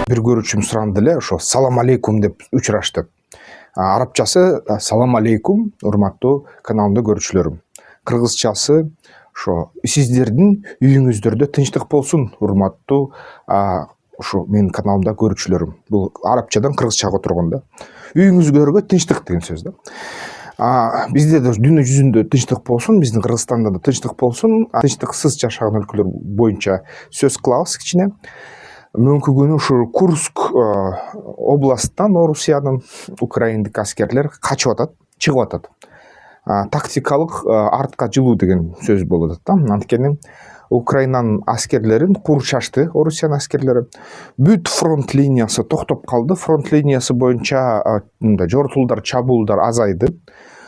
бир көрүүчүм суранды эле ошо салам алейкум деп учурашты. Арабчасы салам алейкум, урматтуу каналымда көрүүчүлөрүм. Кыргызчасы ошо сиздердин үйүңүздөрдө тынчтык болсун, урматтуу ошо менин каналымда көрүүчүлөрүм. Бул арабчадан кыргызчага отургондо үйүңүзгөргө тынчтык деген сөз да. Бизде да дүйнө жүзүндө тынчтык болсун, биздин Кыргызстанда да тынчтык болсун. Тынчтыксыз жашаган өлкөлөр боюнча сөз кылабыз кичине. Мөңкү күнү ушу Курск областынан Орусиянын украиндик аскерлер качып атат, чыгып атат. Тактикалык артка жылуу деген сөз болуп атат да. Анткени Украинанын аскерлерин курчашты Орусиянын аскерлери. Бүт фронт линиясы токтоп калды. Фронт линиясы боюнча жортулдар, чабуулдар азайды.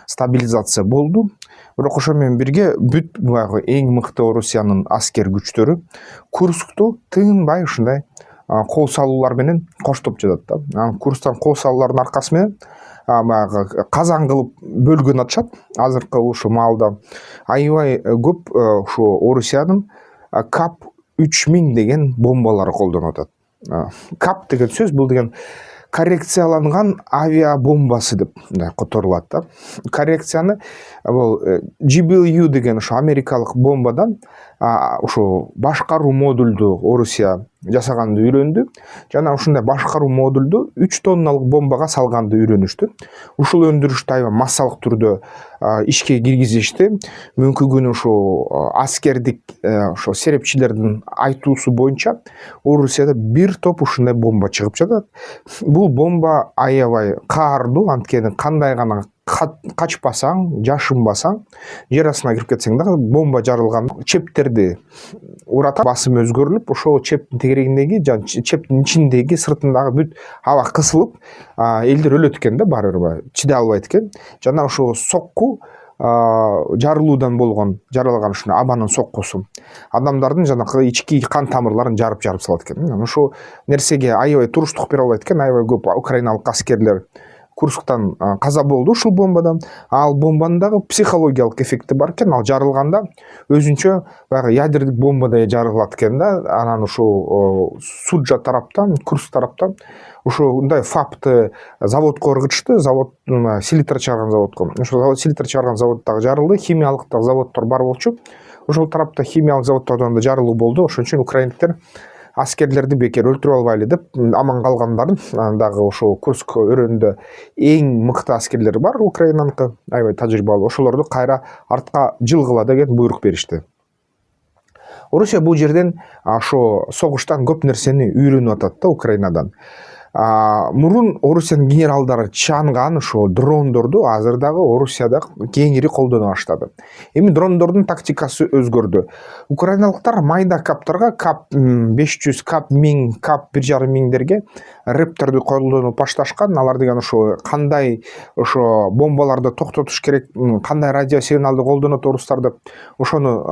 Стабилизация болду. Бирок ошо менен бирге бүт баягы эң мыкты Орусиянын аскер күчтөрү Курскту тыынбай ушундай кол салуулар менен коштоп жатат да. Курстан кол салуулардын аркасы менен баягы казан кылып бөлгөн атышат. Азыркы ушу маалда аябай көп ушу Орусиянын КАП 3000 деген бомбалары колдонуп атат. КАП деген сөз бул деген коррекцияланган авиа бомбасы деп которулат да. Коррекцияны бул GBU деген ошо америкалык бомбадан ошо башкаруу модулду Орусия жасаганды үйрөндү. Жана ушундай башкаруу модулду 3 тонналык бомбага салганды үйрөнүштү. Ушул өндүрүштү аябай массалык түрдө ишке киргизишти. Мөңкү күнү ошо аскердик ошо серепчилердин айтуусу боюнча Орусияда бир топ ушундай бомба чыгып жатат. Бул бомба аябай каардуу, анткени кандай гана качпасаң, жашынбасаң, жер астына кирип кетсең да бомба жарылганда чептерди урата, басым өзгөрүлүп, ошол чептин тегерегиндеги жана чептин ичиндеги сыртындагы бүт аба кысылып, элдер өлөт экен да, баары бир чыдай албайт экен. Жана ошол сокку жарылуудан болгон, жаралган ушундай абанын соккусу адамдардын жанакы ички кан тамырларын жарып салат экен. Ошол нерсеге аябай туруштук бере албайт экен. Аябай көп украиналык аскерлер Курсктан каза болду ушул бомбадан. Ал бомбанын дагы психологиялык эффекти бар экен. Ал жарылганда өзүнчө баягы ядердик бомбадай жарылат экен да. Анан ушул Суджа тараптан, Курск тараптан ушундай ФАПты заводко ыргытышты. Завод селитр чыгарган заводко. Ошол селитр чыгарган завод дагы жарылды. Химиялык дагы заводдор бар болчу. Ошол тарапта химиялык заводдордон да жарылуу болду. Ошон үчүн украиндиктер аскерлерди бекер өлтүрүп албайлы деп аман калгандарын дагы ошол Курск өрөөнүндө эң мыкты аскерлер бар Украинаныкы, аябай тажрыйбалуу. Ошолорду кайра артка жылгыла деген буйрук беришти. Орусия бул жерден ошо согуштан көп нерсени үйрөнүп атат да Украинадан. Мурун Орусиянын генералдары чаанган ошо дрондорду азыр дагы Орусияда кеңири колдоно баштады. Эми дрондордун тактикасы өзгөрдү. Украиналыктар майда каптарга, КАП 500, КАП 1000, КАП 1,5 репторду колдонуп башташкан. Алар деген ошо кандай ошо бомбаларды токтотуш керек, кандай радиосигналды колдонот орустар деп ошону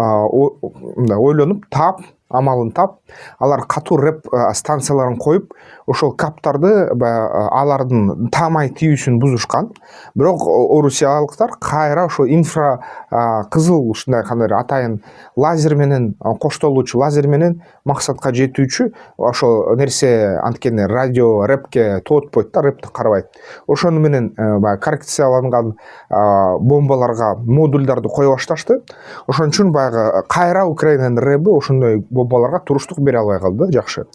ойлонуп амалын тап, алар катуу реп станцияларын коюп, ошол каптарды алардын таамай тийүүсүн бузушкан. Бирок орусиялыктар кайра ошо инфра кызыл ушундай кандай атайын лазер менен коштолуучу, лазер менен максатка жетүүчү ошол нерсе, анткени радио репке тоотпойт да, репти карабайт. Ошону менен коррекцияланган бомбаларга модулдарды кое башташты. Ошон үчүн баягы кайра Украинанын реби ошондой бомбаларга туруштук бере албай калды, жакшы.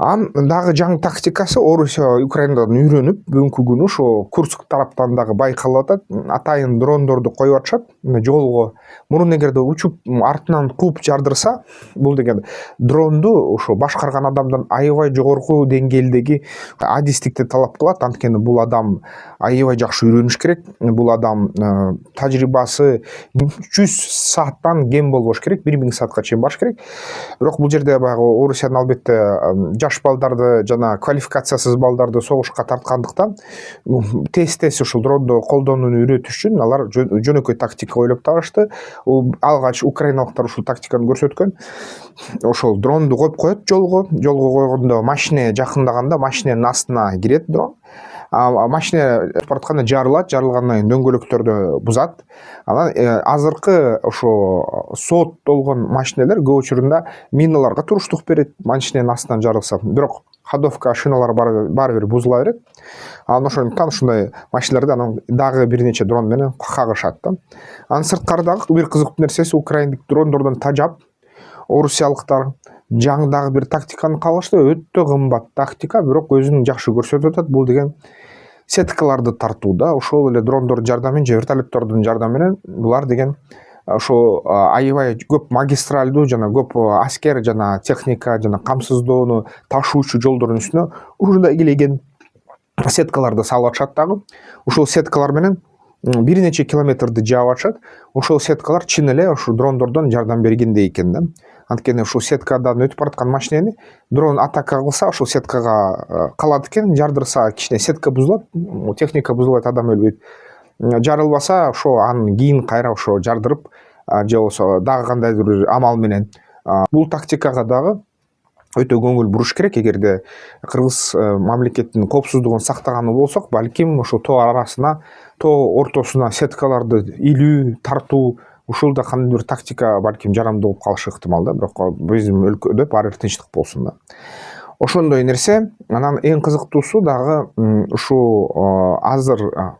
Дагы жаңы тактикасы Орусия Украинадан үйрөнүп, бүгүнкү күнү ошо Курск тараптан дагы байкалып атат. Атайын дрондорду коюп атышат жолго. Мурун эгерде учуп артынан кууп жардырса, бул деген дронду ошо башкарган адамдан аябай жогорку деңгээлдеги адистикти талап кылат. Анткени бул адам аябай жакшы үйрөнүш керек. Бул адам тажрыйбасы 100 сааттан кем болбош керек, 1000 саатка чейин баш керек. Бирок бул жерде баягы Орусиянын албетте жаш балдарды жана квалификациясыз балдарды согушка тарткандыктан тез ушул дронду колдонууну үйрөтүш үчүн алар жөнөкөй тактика ойлоп табышты. Алгач украиналыктар ушул тактиканы көрсөткөн. Ошол дронду коет жолго койгондо машине жакындаганда машиненин астына кирет дрон. Машина баратканда жарылгандан кийин дөңгөлөктөрдү бузат. Анан азыркы ошо сот болгон машинелер көп учурунда миналарга туруштук берет, машиненин астынан жарылса. Бирок ходовка шиналар баары бир бузула берет. Анан ошондуктан ушундай машиналарды анан дагы бир нече дрон менен кагышат да. Анын сырткары дагы бир кызыктуу нерсеси, украиндик дрондордон тажап орусиялыктар жаңы бир тактиканы калышты. Өтө кымбат тактика, бирок өзүн жакшы көрсөтүп атат. Бул деген сеткаларды тартуу да. Ошол эле дрондордун жардамы менен же вертолеттордун жардамы менен булар деген ошо аябай көп магистралдуу жана көп аскер жана техника жана камсыздоону ташуучу жолдордун үстүнө ушундай килеген сеткаларды салып атышат дагы. Ушул сеткалар менен бир нече километрди жаап атышат. Ошол сеткалар чын эле ошо дрондордон жардам бергендей экен да. Анткени ушул сеткадан өтүп бараткан машинени дрон атака кылса, ошол сеткага калат экен, жардырса кичине сетка бузулат, техника бузулбайт, адам өлбөйт. Жарылбаса ошо анын кийин кайра ошо жардырып же болбосо дагы кандайдыр бир амал менен бул тактикага дагы өтө көңүл буруш керек. Эгерде кыргыз мамлекетинин коопсуздугун сактаганы болсок, балким ошо тоо арасына, тоо ортосуна сеткаларды илүү, тартуу, ушул да кандайдыр бир тактика балким жарамдуу болуп калышы ыктымал да. Бирок биздин өлкөдө баары бир тынчтык болсун да. Ошондой нерсе. Анан эң кызыктуусу дагы ушул азыр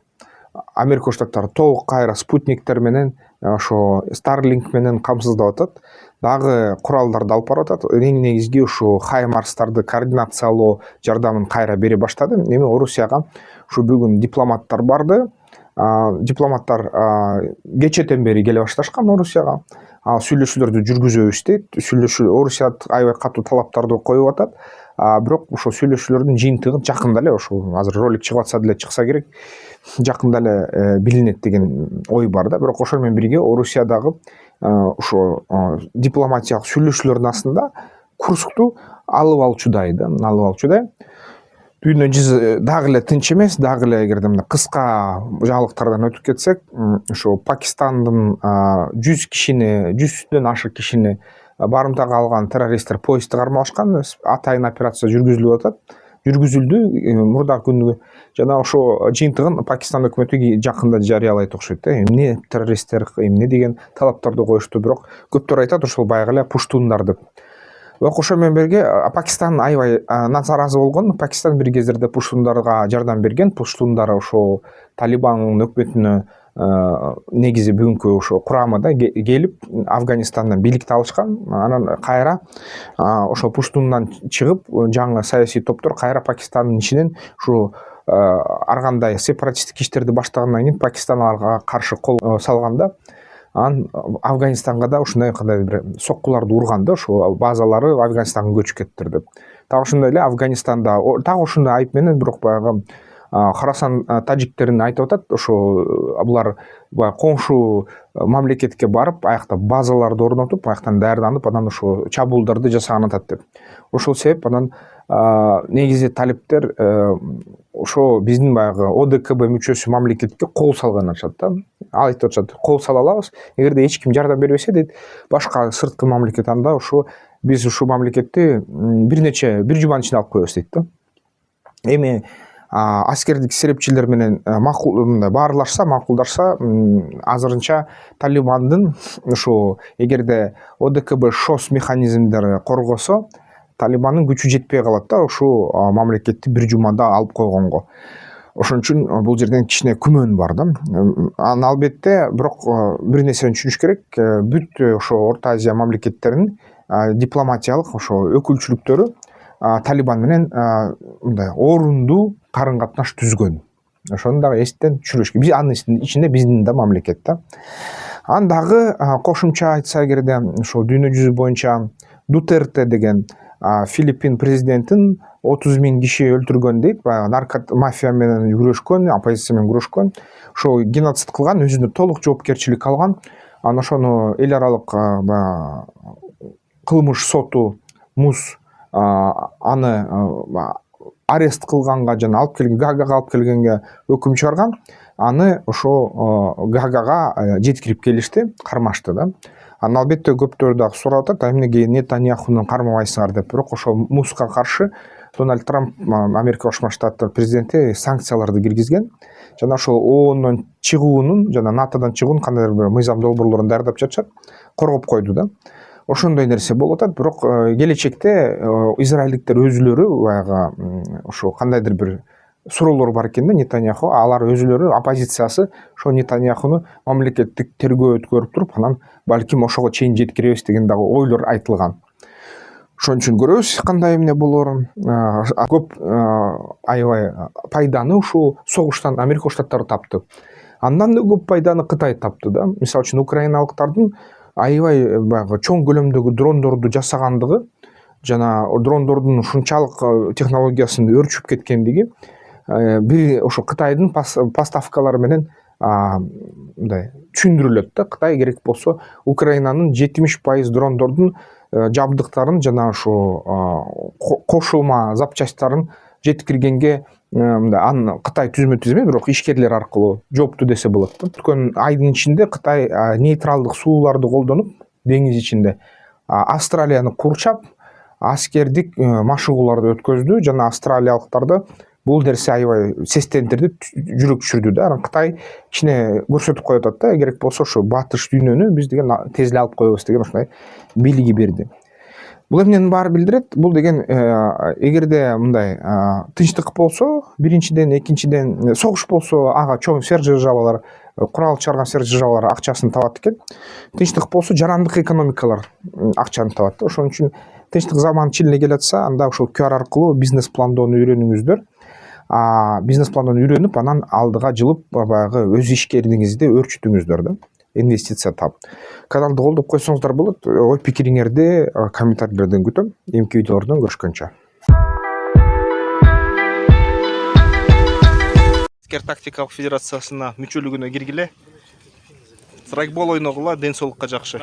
Америка Штаттары толук кайра спутниктер менен ошо Starlink менен камсыздап атат. Дагы куралдарды алып барып атат. Эң негизги ушу хаймарстарды координациялоо жардамын кайра бере баштады. Эми Орусияга ушу бүгүн дипломаттар барды. Дипломаттар кечэтен бери келе башташкан Орусияга. Ал сүйлөшүүлөрдү жүргүзөбүз дейт. Орусия аябай катуу талаптарды коюп атат. Бирок ошо сүйлөшүүлөрдүн жыйынтыгы жакында эле, ошо азыр ролик чыгып атса деле чыкса керек, жакында эле билинет деген ой бар да. Бирок ошол менен бирге Орусиядагы ошо дипломатиялык сүйлөшүүлөрдүн астында Курскту алып алчудай да, алып алчудай. Дүйнө жүзү дагы эле тынч эмес, дагы эле эгерде мына кыска жаңылыктардан өтүп кетсек, ошо Пакистандын 100 кишини, 100дөн ашык кишини барымтага алган террористтер поездди кармалашкан, атайын операция жүргүзүлүп атат. Жүргүзүлдү мурдагы күнү жана ошо жыйынтыгын Пакистан өкмөтү жакында жарыялайт окшойт да. Эмне террористтер, эмне деген талаптарды коюшту, бирок көптөр айтат ошол баягы эле пуштундар деп. Бирок ошол менен бирге Пакистан аябай наразы болгон. Пакистан бир кездерде пуштундарга жардам берген. Пуштундар ошо Талибан өкмөтүнө негизи бүгүнкү ошо курамында келип Афганистандан бийликти алышкан. Анан кайра ошо пуштундан чыгып жаңы саясий топтор кайра Пакистандын ичинен ушу ар кандай сепаратисттик иштерди баштагандан кийин Пакистан аларга каршы кол салганда, анан Афганистанга да ушундай кандай бир соккуларды урган да, ошо базалары Афганистанга көчүп кеттир деп. Так ошондой эле Афганистанда так ушундай айып менен, бирок баягы Харасан тажиктерин айтып атат, ошо булар баягы коңшу мамлекетке барып, аякта базаларды орнотуп, аяктан даярданып, анан ошо чабуулдарды жасаган атат деп. Ошол себеп анан негизи талиптер ошо биздин баягы ОДКБ мүчөсү мамлекетке кол салган атышат да. Ал айтып атышат, кол сала алабыз, эгерде эч ким жардам бербесе дейт, башка сырткы мамлекет анда ошо биз ушул мамлекетти бир жуманын ичинде алып коебуз дейт да. Эми аскердик серепчилер менен баарлашса, макулдашса, азырынча Талибандын ошо эгерде ОДКБ ШОС механизмдери коргосо, Талибандын күчү жетпей калат да, ушул мамлекетти бир жумада алып койгонго. Ошон үчүн бул жерден кичине күмөн бар да. Анан албетте, бирок бир нерсени түшүнүш керек, бүт ошо Орто Азия мамлекеттеринин дипломатиялык ошо өкүлчүлүктөрү Талибан менен мындай орунду карын катнаш түзгөн. Ошону дагы эстен түшүрүш керек. Биз анын ичинде биздин да мамлекет да. Анан дагы кошумча айтса эгерде, ошо дүйнө жүзү боюнча Дутерте деген Филиппин президентин 30 000 киши өлтүргөн дейт, баягы мафия менен күрөшкөн, оппозиция менен күрөшкөн, ошо геноцид кылган, өзүнө толук жоопкерчилик алган. Анан ошону эл аралык кылмыш соту МУС аны арест кылганга жана алып келген, Гаагага алып келгенге өкүм чыгарган. Аны ошо Гаагага жеткирип келишти, кармашты да. Анан албетте көптөр дагы сурап атат, эмнеге Нетаньяхуну кармабайсыңар деп. Бирок ошо МУСка каршы Дональд Трамп, Америка Кошмо Штаттар президенти, санкцияларды киргизген. Жана ошол ООНдон чыгуунун жана НАТОдон чыгуунун кандайдыр бир мыйзам долбоорлорун даярдап жатышат, коргоп койду да. ошондой нерсе болуп атат. Бирок келечекте израилдиктер өзүлөрү баягы ошо кандайдыр бир суроолор бар экен да Нетаньяху, алар өзүлөрү оппозициясы ошо Нетаньяхуну мамлекеттик тергөө өткөрүп туруп, анан балким ошого чейин жеткиребиз деген дагы ойлор айтылган. Ошон үчүн көрөбүз кандай эмне болоорун. Көп аябай пайданы ушул согуштан Америка Штаттары тапты. Андан да көп пайданы Кытай тапты да. Мисалы үчүн украиналыктардын аябай баягы чоң көлөмдөгү дрондорду жасагандыгы жана дрондордун ушунчалык технологиясынын өрчүп кеткендиги бир ошо Кытайдын поставкалары менен мындай түшүндүрүлөт да. Кытай керек болсо Украинанын 70% дрондордун жабдыктарын жана ошо кошулма запчастарын жеткиргенге аны Кытай түзмө-түз эмес, бирок ишкерлер аркылуу жоопту десе болот да. Өткөн айдын ичинде Кытай нейтралдык сууларды колдонуп, деңиз ичинде Австралияны курчап, аскердик машыгууларды өткөздү жана австралиялыктарды бул нерсе аябай сестендирди, жүрөк түшүрдү да. Анан Кытай кичине көрсөтүп коюп атат да, керек болсо ошо батыш дүйнөнү биз деген тез эле алып коебуз деген ошондой билиги берди. Бул эмнени баары билдирет? Бул деген эгерде мындай тынчтык болсо, биринчиден, экинчиден согуш болсо, ага чоң сверхдержавалар, курал чыгарган сверхдержавалар акчасын табат экен. Тынчтык болсо, жарандык экономикалар акчаны табат. Ошон үчүн тынчтык заман Чилине келатса, анда ошол QR аркылуу бизнес пландоону үйрөнүңүздөр. Бизнес пландоону үйрөнүп, анан алдыга жылып, баягы өз ишкериңизди өрчүтүңүздөр да. Инвестиция тап. Каналды колдоп койсоңуздар болот. Ой пикириңерди комментарийлерден күтөм. Эмки видеолордон көрүшкөнчө. Аскер тактикалык федерациясына мүчөлүгүнө киргиле. Страйкбол ойногула, ден соолукка жакшы.